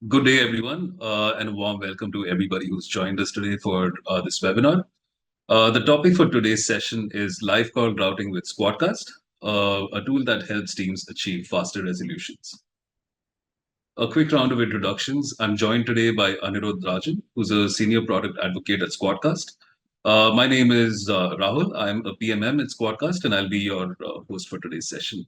Good day, everyone, and a warm welcome to everybody who's joined us today for this webinar. The topic for today's session is live call routing with Squadcast, a tool that helps teams achieve faster resolutions. A quick round of introductions. I'm joined today by Anirudh Rajan, who's a senior product advocate at Squadcast. My name is Rahul. I'm a PMM at Squadcast, and I'll be your host for today's session.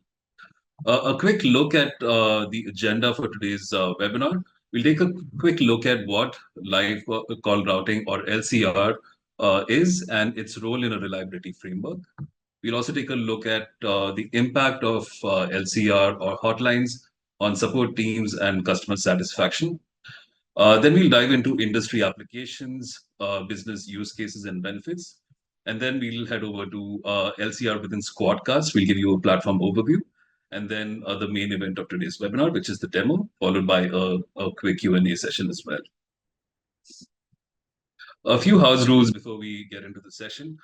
A quick look at the agenda for today's webinar. We'll take a quick look at what live call routing or LCR is and its role in a reliability framework. We'll also take a look at the impact of LCR or hotlines on support teams and customer satisfaction. Then we'll dive into industry applications, business use cases, and benefits. And then we'll head over to LCR within Squadcast. We'll give you a platform overview. And then the main event of today's webinar, which is the demo, followed by a quick Q&A session as well. A few house rules before we get into the session.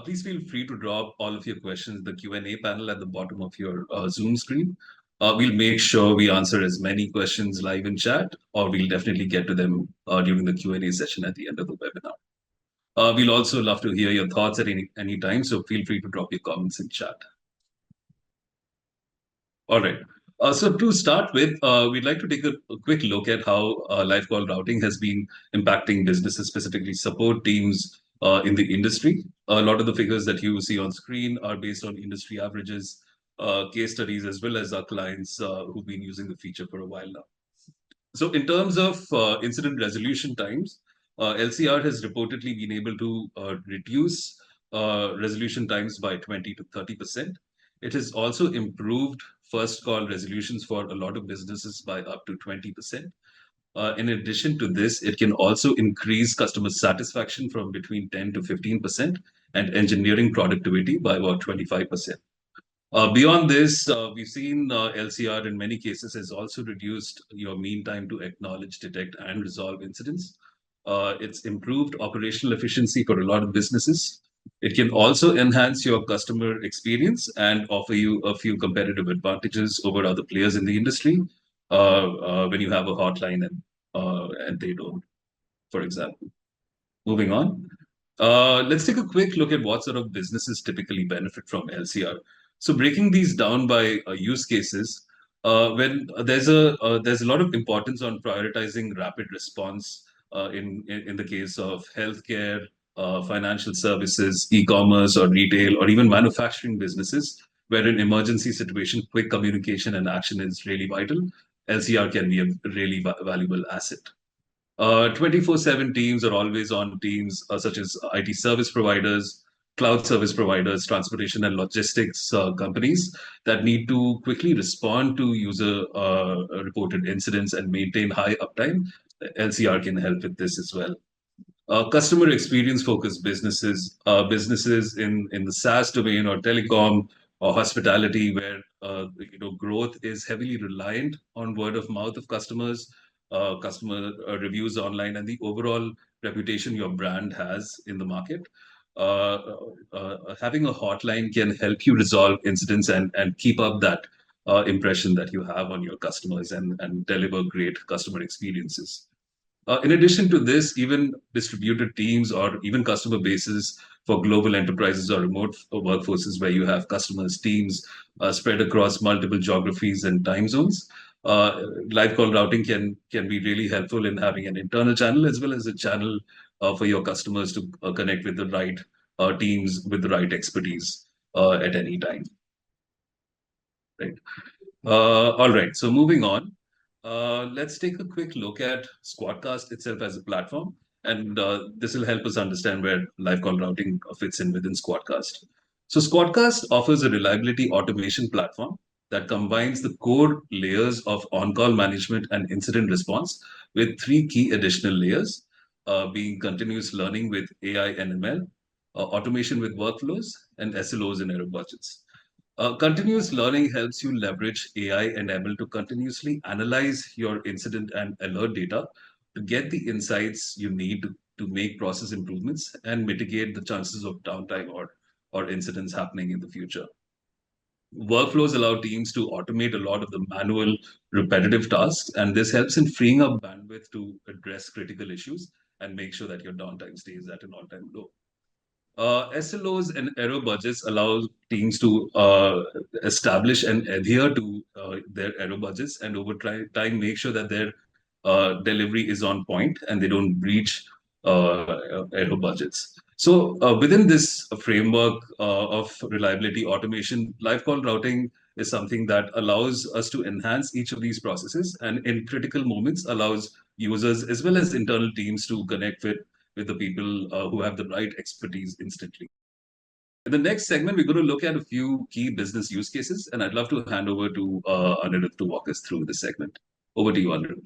Please feel free to drop all of your questions in the Q&A panel at the bottom of your Zoom screen. We'll make sure we answer as many questions live in chat, or we'll definitely get to them during the Q&A session at the end of the webinar. We'll also love to hear your thoughts at any time, so feel free to drop your comments in chat. All right. So to start with, we'd like to take a quick look at how live call routing has been impacting businesses, specifically support teams in the industry. A lot of the figures that you see on screen are based on industry averages, case studies, as well as our clients who've been using the feature for a while now. So in terms of incident resolution times, LCR has reportedly been able to reduce resolution times by 20 to 30%. It has also improved first call resolutions for a lot of businesses by up to 20%. In addition to this, it can also increase customer satisfaction from between 10 to 15% and engineering productivity by about 25%. Beyond this, we've seen LCR in many cases has also reduced your mean time to acknowledge, detect, and resolve incidents. It's improved operational efficiency for a lot of businesses. It can also enhance your customer experience and offer you a few competitive advantages over other players in the industry when you have a hotline and they don't, for example. Moving on. Let's take a quick look at what sort of businesses typically benefit from LCR. So breaking these down by use cases, when there's a lot of importance on prioritizing rapid response in the case of healthcare, financial services, e-commerce, or retail, or even manufacturing businesses, where in emergency situation, quick communication and action is really vital. LCR can be a really valuable asset. 24/7 teams or always on teams such as IT service providers, cloud service providers, transportation and logistics companies that need to quickly respond to user reported incidents and maintain high uptime. LCR can help with this as well. Customer experience focused businesses, businesses in the SaaS domain or telecom or hospitality, where growth is heavily reliant on word of mouth of customers, customer reviews online, and the overall reputation your brand has in the market. Having a hotline can help you resolve incidents and keep up that impression that you have on your customers and deliver great customer experiences. In addition to this, even distributed teams or even customer bases for global enterprises or remote workforces where you have customers, teams spread across multiple geographies and time zones, live call routing can be really helpful in having an internal channel as well as a channel for your customers to connect with the right teams with the right expertise at any time. Right. All right. So moving on. Let's take a quick look at Squadcast itself as a platform, and this will help us understand where live call routing fits in within Squadcast. So Squadcast offers a reliability automation platform that combines the core layers of on-call management and incident response with three key additional layers, being continuous learning with AI and ML, automation with workflows, and SLOs and error budgets. Continuous learning helps you leverage AI and ML to continuously analyze your incident and alert data to get the insights you need to make process improvements and mitigate the chances of downtime or incidents happening in the future. Workflows allow teams to automate a lot of the manual, repetitive tasks, and this helps in freeing up bandwidth to address critical issues and make sure that your downtime stays at an all-time low. SLOs and error budgets allow teams to establish and adhere to their error budgets, and over time make sure that their delivery is on point and they don't breach error budgets. So within this framework of reliability automation, live call routing is something that allows us to enhance each of these processes, and in critical moments allows users as well as internal teams to connect with the people who have the right expertise instantly. In the next segment, we're going to look at a few key business use cases, and I'd love to hand over to Anirudh to walk us through this segment. Over to you, Anirudh.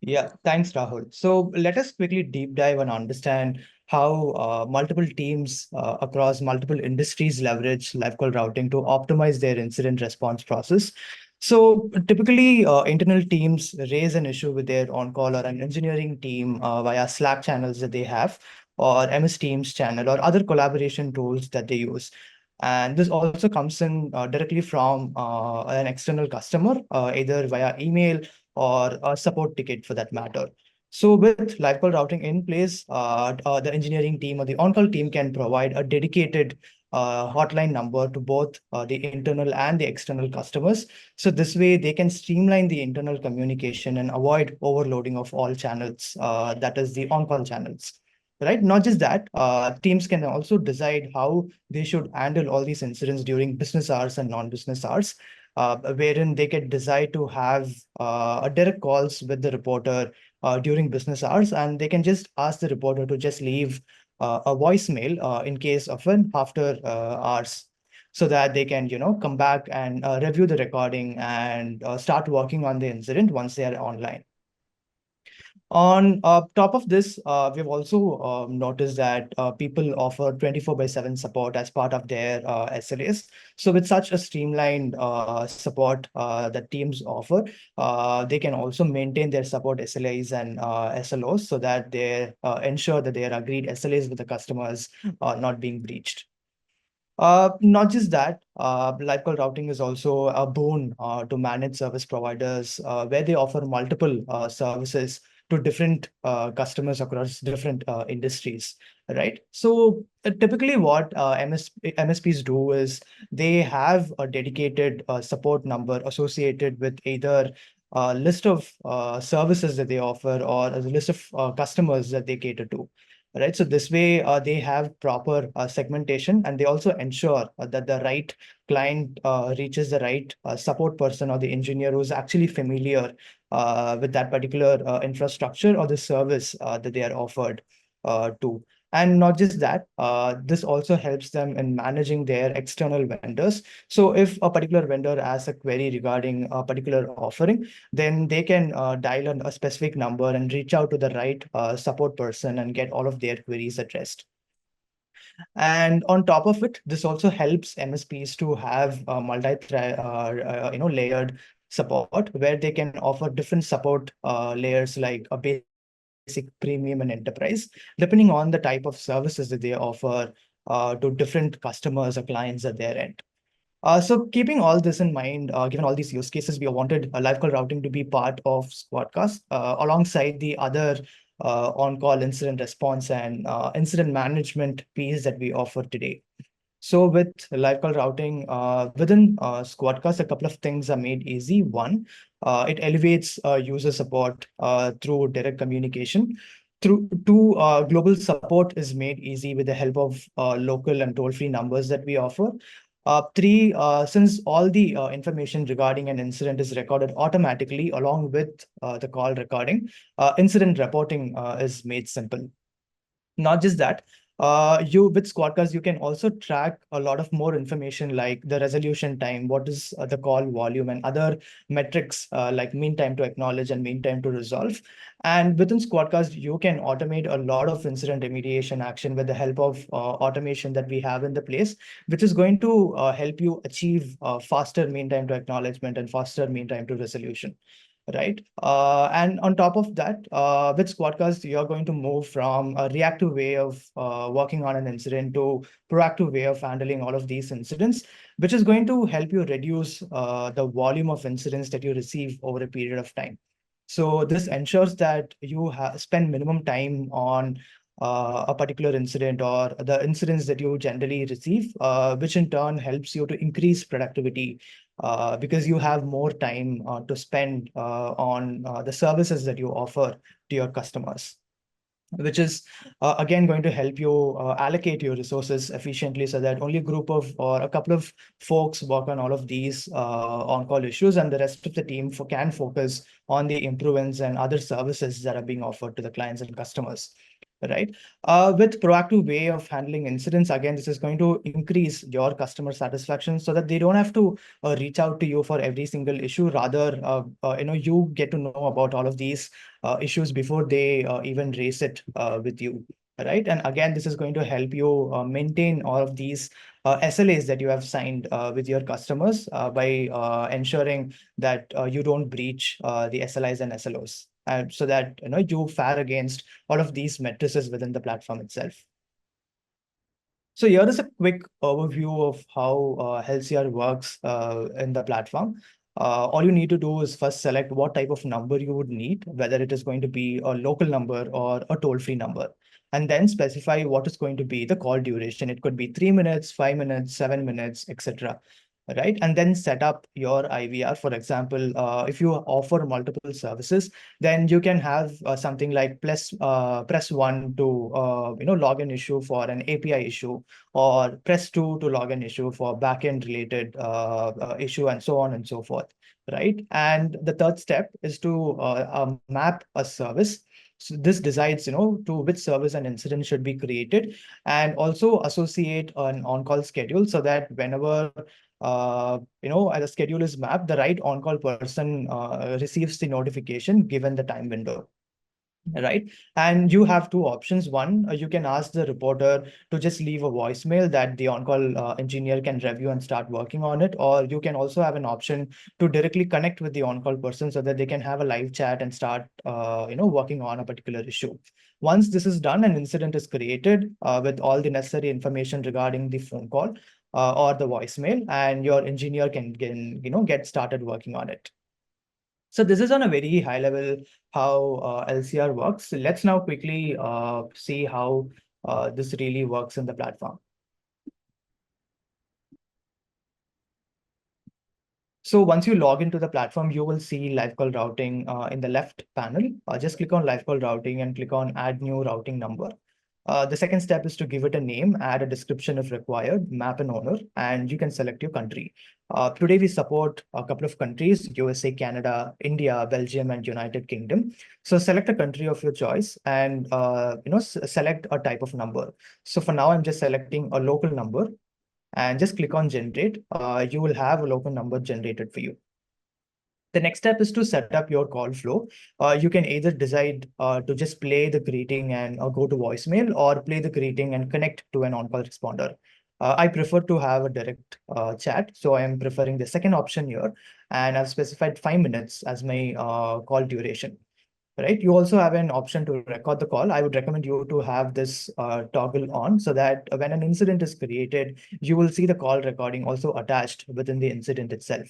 Yeah, thanks, Rahul. So let us quickly deep dive and understand how multiple teams across multiple industries leverage live call routing to optimize their incident response process. So typically, internal teams raise an issue with their on-call or an engineering team via Slack channels that they have, or MS Teams channel, or other collaboration tools that they use. And this also comes in directly from an external customer, either via email or a support ticket for that matter. So with live call routing in place, the engineering team or the on-call team can provide a dedicated hotline number to both the internal and the external customers. So this way they can streamline the internal communication and avoid overloading of all channels, that is the on-call channels. Right. Not just that, teams can also decide how they should handle all these incidents during business hours and non-business hours, wherein they can decide to have a direct calls with the reporter during business hours, and they can just ask the reporter to just leave a voicemail in case of an after hours, so that they can, come back and review the recording and start working on the incident once they are online. On top of this, we've also noticed that people offer 24/7 support as part of their SLAs. So with such a streamlined support that teams offer, they can also maintain their support SLAs and SLOs, so that they ensure that their agreed SLAs with the customers are not being breached. Not just that, live call routing is also a boon to managed service providers, where they offer multiple services to different customers across different industries, right? So typically what MSPs do is they have a dedicated support number associated with either a list of services that they offer or a list of customers that they cater to. Right. So this way, they have proper segmentation, and they also ensure that the right client reaches the right support person or the engineer who's actually familiar with that particular infrastructure or the service that they are offered to. And not just that, this also helps them in managing their external vendors. So if a particular vendor has a query regarding a particular offering, then they can dial on a specific number and reach out to the right support person and get all of their queries addressed. And on top of it, this also helps MSPs to have layered support, where they can offer different support layers, like a basic, premium, and enterprise, depending on the type of services that they offer to different customers or clients at their end. So keeping all this in mind, given all these use cases, we wanted a live call routing to be part of Squadcast alongside the other on-call incident response and incident management piece that we offer today. So with live call routing within Squadcast, a couple of things are made easy. One, it elevates user support through direct communication. Through two, global support is made easy with the help of local and toll-free numbers that we offer. Three, since all the information regarding an incident is recorded automatically along with the call recording, incident reporting is made simple. Not just that, you with Squadcast, you can also track a lot of more information like the resolution time, what is the call volume, and other metrics like mean time to acknowledge and mean time to resolve. And within Squadcast, you can automate a lot of incident remediation action with the help of automation that we have in the place, which is going to help you achieve faster mean time to acknowledgement and faster mean time to resolution. right? And on top of that, with Squadcast, you're going to move from a reactive way of working on an incident to proactive way of handling all of these incidents, which is going to help you reduce the volume of incidents that you receive over a period of time. So this ensures that you spend minimum time on a particular incident or the incidents that you generally receive, which in turn helps you to increase productivity because you have more time to spend on the services that you offer to your customers, which is again going to help you allocate your resources efficiently so that only a group of or a couple of folks work on all of these on-call issues, and the rest of the team can focus on the improvements and other services that are being offered to the clients and customers. Right. With proactive way of handling incidents, again, this is going to increase your customer satisfaction so that they don't have to reach out to you for every single issue. Rather, you get to know about all of these issues before they even raise it with you, right? And again, this is going to help you maintain all of these SLAs that you have signed with your customers by ensuring that you don't breach the SLIs and SLOs, so that you fare against all of these matrices within the platform itself. So here is a quick overview of how HealthCR works in the platform. All you need to do is first select what type of number you would need, whether it is going to be a local number or a toll-free number, and then specify what is going to be the call duration. It could be 3 minutes, 5 minutes, 7 minutes, etc. Right? And then set up your IVR. For example, if you offer multiple services, then you can have something like press one to log an issue for an API issue, or press two to log an issue for backend related issue, and so on and so forth, right? And the third step is to map a service. So this decides, to which service an incident should be created, and also associate an on-call schedule so that whenever as a schedule is mapped, the right on-call person receives the notification given the time window. Right. And you have two options. One, you can ask the reporter to just leave a voicemail that the on-call engineer can review and start working on it. Or you can also have an option to directly connect with the on-call person so that they can have a live chat and start, working on a particular issue. Once this is done, an incident is created with all the necessary information regarding the phone call or the voicemail, and your engineer can get started working on it. So this is on a very high level how LCR works. Let's now quickly see how this really works in the platform. So once you log into the platform, you will see live call routing in the left panel. Just click on live call routing and click on add new routing number. The second step is to give it a name, add a description if required, map an owner, and you can select your country. Today, we support a couple of countries: USA, Canada, India, Belgium, and United Kingdom. So select a country of your choice and select a type of number. So for now, I'm just selecting a local number and just click on generate. You will have a local number generated for you. The next step is to set up your call flow. You can either decide to just play the greeting and go to voicemail, or play the greeting and connect to an on-call responder. I prefer to have a direct chat, so I am preferring the second option here, and I've specified 5 minutes as my call duration. Right. You also have an option to record the call. I would recommend you to have this toggle on so that when an incident is created, you will see the call recording also attached within the incident itself.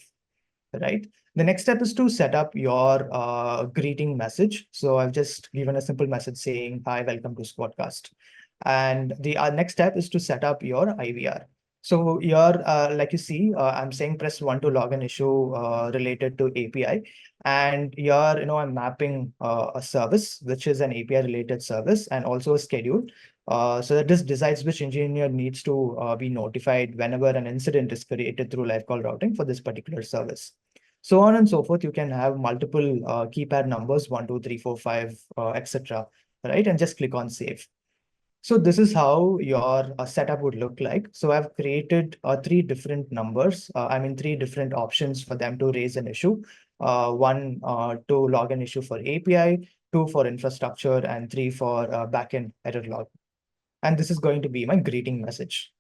Right. The next step is to set up your greeting message. So I've just given a simple message saying, "Hi, welcome to Squadcast." And the next step is to set up your IVR. So here, like you see, I'm saying press one to log an issue related to API. And here, I'm mapping a service, which is an API related service, and also a schedule. So that this decides which engineer needs to be notified whenever an incident is created through live call routing for this particular service. So on and so forth. You can have multiple keypad numbers, 1, 2, 3, 4, 5, etc. Right, and just click on save. So this is how your setup would look like. So I've created three different numbers. Three different options for them to raise an issue. One to log an issue for API, two for infrastructure, and three for backend error log. And this is going to be my greeting message.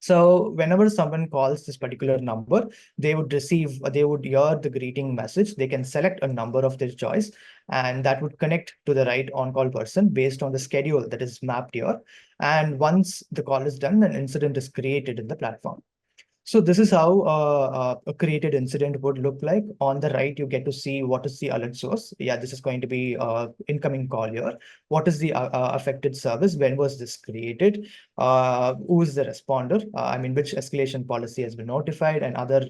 So whenever someone calls this particular number, they would hear the greeting message. They can select a number of their choice, and that would connect to the right on-call person based on the schedule that is mapped here. And once the call is done, an incident is created in the platform. So this is how a created incident would look like. On the right, you get to see what is the alert source. Yeah, this is going to be incoming call here. What is the affected service? When was this created? Who is the responder? I mean, which escalation policy has been notified, and other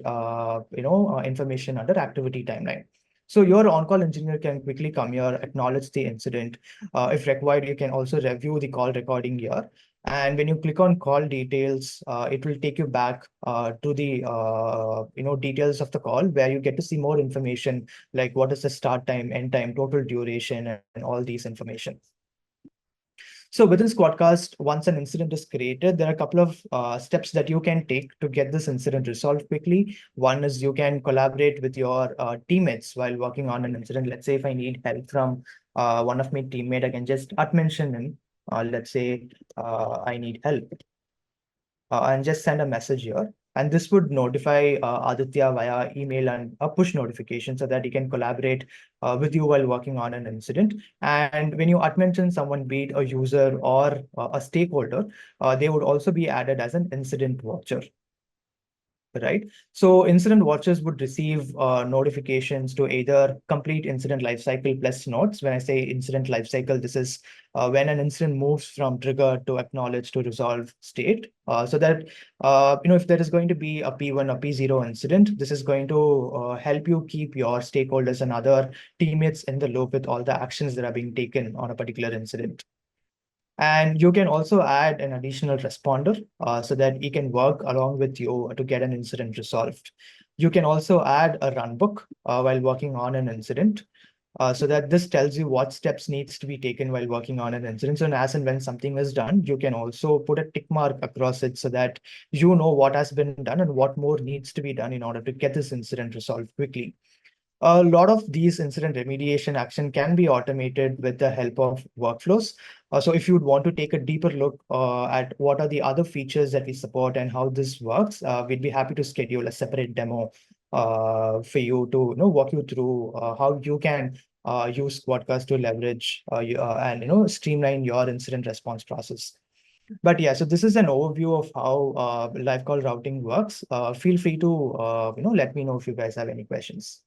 information under activity timeline. So your on-call engineer can quickly come here, acknowledge the incident. If required, you can also review the call recording here. And when you click on call details, it will take you back to the details of the call, where you get to see more information like what is the start time, end time, total duration, and all these information. So within Squadcast, once an incident is created, there are a couple of steps that you can take to get this incident resolved quickly. One is you can collaborate with your teammates while working on an incident. Let's say if I need help from one of my teammate, I can just mention him. Let's say I need help, and just send a message here. And this would notify Aditya via email and a push notification so that he can collaborate with you while working on an incident. And when you mention someone, be it a user or a stakeholder, they would also be added as an incident watcher. Right. So incident watchers would receive notifications to either complete incident lifecycle plus notes. When I say incident lifecycle, this is when an incident moves from trigger to acknowledge to resolve state. So that if there is going to be a P1 or P0 incident, this is going to help you keep your stakeholders and other teammates in the loop with all the actions that are being taken on a particular incident. And you can also add an additional responder so that he can work along with you to get an incident resolved. You can also add a runbook while working on an incident. So that this tells you what steps needs to be taken while working on an incident. So as and when something is done, you can also put a tick mark across it so that you know what has been done and what more needs to be done in order to get this incident resolved quickly. A lot of these incident remediation action can be automated with the help of workflows. So if you would want to take a deeper look at what are the other features that we support and how this works, we'd be happy to schedule a separate demo for you to walk you through how you can use Squadcast to leverage and streamline your incident response process. But yeah, so this is an overview of how live call routing works. Feel free to let me know if you guys have any questions.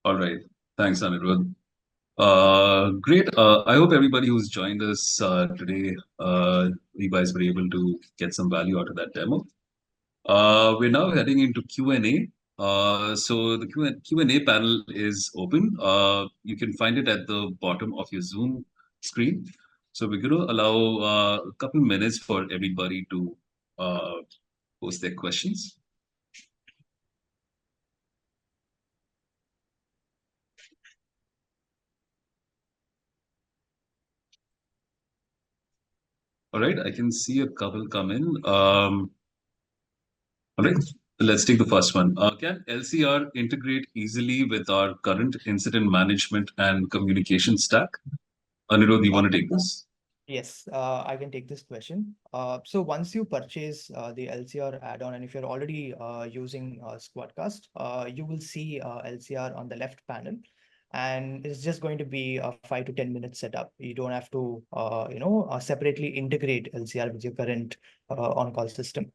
All right. Thanks, Anirudh. Great. I hope everybody who's joined us today, you guys were able to get some value out of that demo. We're now heading into Q&A. So the Q&A panel is open. You can find it at the bottom of your Zoom screen. So we're going to allow a couple minutes for everybody to uh, post their questions. All right, I can see a couple come in. All right, let's take the first one. Can LCR integrate easily with our current incident management and communication stack? Anirudh, you want to take this? Yes, I can take this question. So once you purchase the LCR add-on, and if you're already using Squadcast, you will see LCR on the left panel, and it's just going to be a 5 to 10 minute setup. You don't have to, separately integrate LCR with your current on-call system.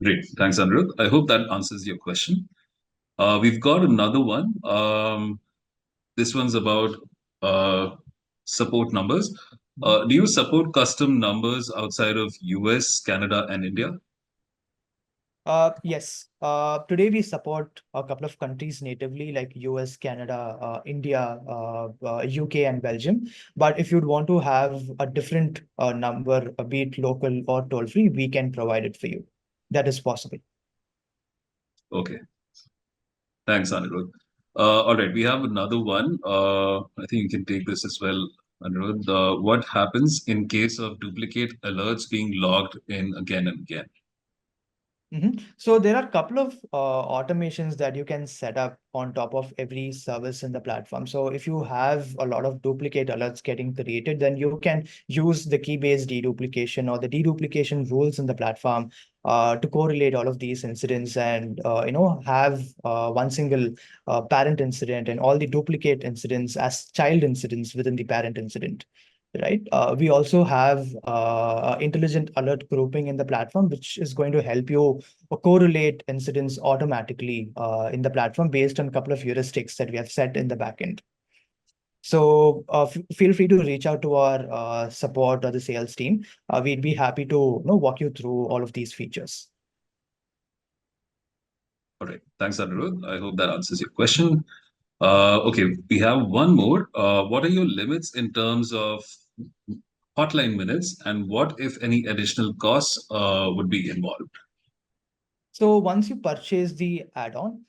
Great. Thanks, Anirudh. I hope that answers your question. We've got another one. This one's about uh, support numbers. Do you support custom numbers outside of US, Canada, and India? Yes. Today we support a couple of countries natively like US, Canada, India, UK, and Belgium. But if you'd want to have a different number, be it local or toll free, we can provide it for you. That is possible. Okay. Thanks, Anirudh. All right, we have another one. I think you can take this as well, Anirudh. What happens in case of duplicate alerts being logged in again and again? So there are a couple of automations that you can set up on top of every service in the platform. So if you have a lot of duplicate alerts getting created, then you can use the key-based deduplication or the deduplication rules in the platform to correlate all of these incidents and have one single parent incident and all the duplicate incidents as child incidents within the parent incident. Right. We also have intelligent alert grouping in the platform, which is going to help you correlate incidents automatically in the platform based on a couple of heuristics that we have set in the backend. So feel free to reach out to our support or the sales team. We'd be happy to walk you through all of these features. All right. Thanks, Anirudh. I hope that answers your question. Okay, we have one more. What are your limits in terms of hotline minutes, and what, if any, additional costs would be involved? So once you purchase the add-on,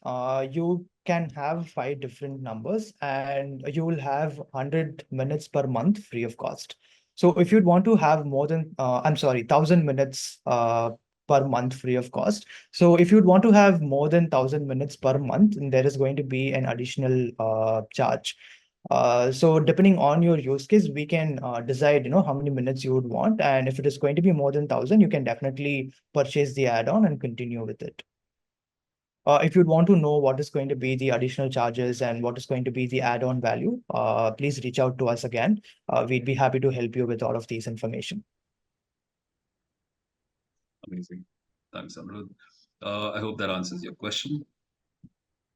you can have 5 different numbers and you will have 100 minutes per month free of cost. So if you'd want to have more than, 1,000 minutes per month free of cost. So if you'd want to have more than 1,000 minutes per month, then there is going to be an additional charge. So depending on your use case, we can decide, how many minutes you would want. And if it is going to be more than 1,000, you can definitely purchase the add-on and continue with it. If you'd want to know what is going to be the additional charges and what is going to be the add-on value, please reach out to us again. We'd be happy to help you with all of these information. Amazing. Thanks, Anirudh. I hope that answers your question.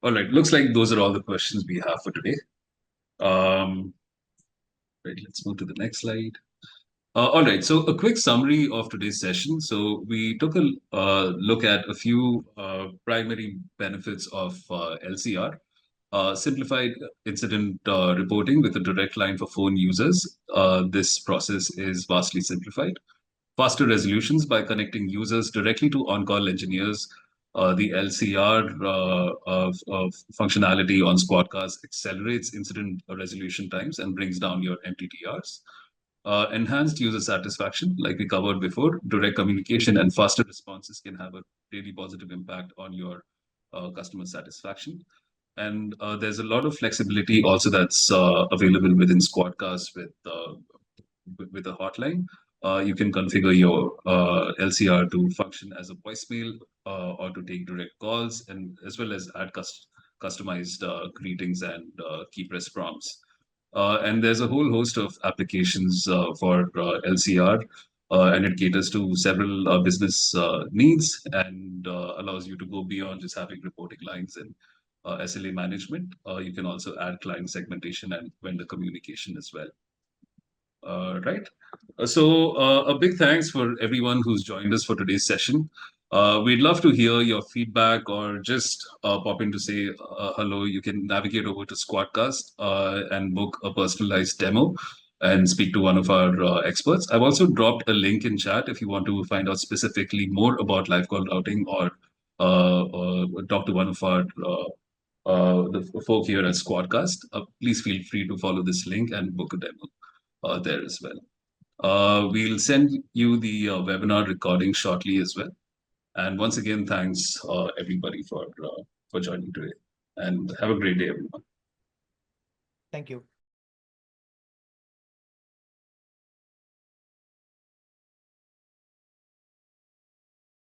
All right. Looks like those are all the questions we have for today. Right. Let's move to the next slide. All right. So, a quick summary of today's session. So, we took a look at a few primary benefits of LCR. Simplified incident reporting with a direct line for phone users. This process is vastly simplified. Faster resolutions by connecting users directly to on-call engineers. The LCR of functionality on Squadcast accelerates incident resolution times and brings down your MTTRs. Enhanced user satisfaction, like we covered before, direct communication and faster responses can have a really positive impact on your customer satisfaction. And there's a lot of flexibility also that's available within Squadcast with a hotline. You can configure your LCR to function as a voicemail or to take direct calls, and as well as add customized greetings and key press prompts. And there's a whole host of applications for LCR, and it caters to several business needs and allows you to go beyond just having reporting lines and SLA management. You can also add client segmentation and vendor communication as well. Right. A big thanks for everyone who's joined us for today's session. We'd love to hear your feedback or just pop in to say hello. You can navigate over to Squadcast and book a personalized demo and speak to one of our experts. I've also dropped a link in chat if you want to find out specifically more about live call routing or talk to one of our the folk here at Squadcast. Please feel free to follow this link and book a demo there as well. We'll send you the webinar recording shortly as well. And once again, thanks everybody for joining today. And have a great day, everyone. Thank you.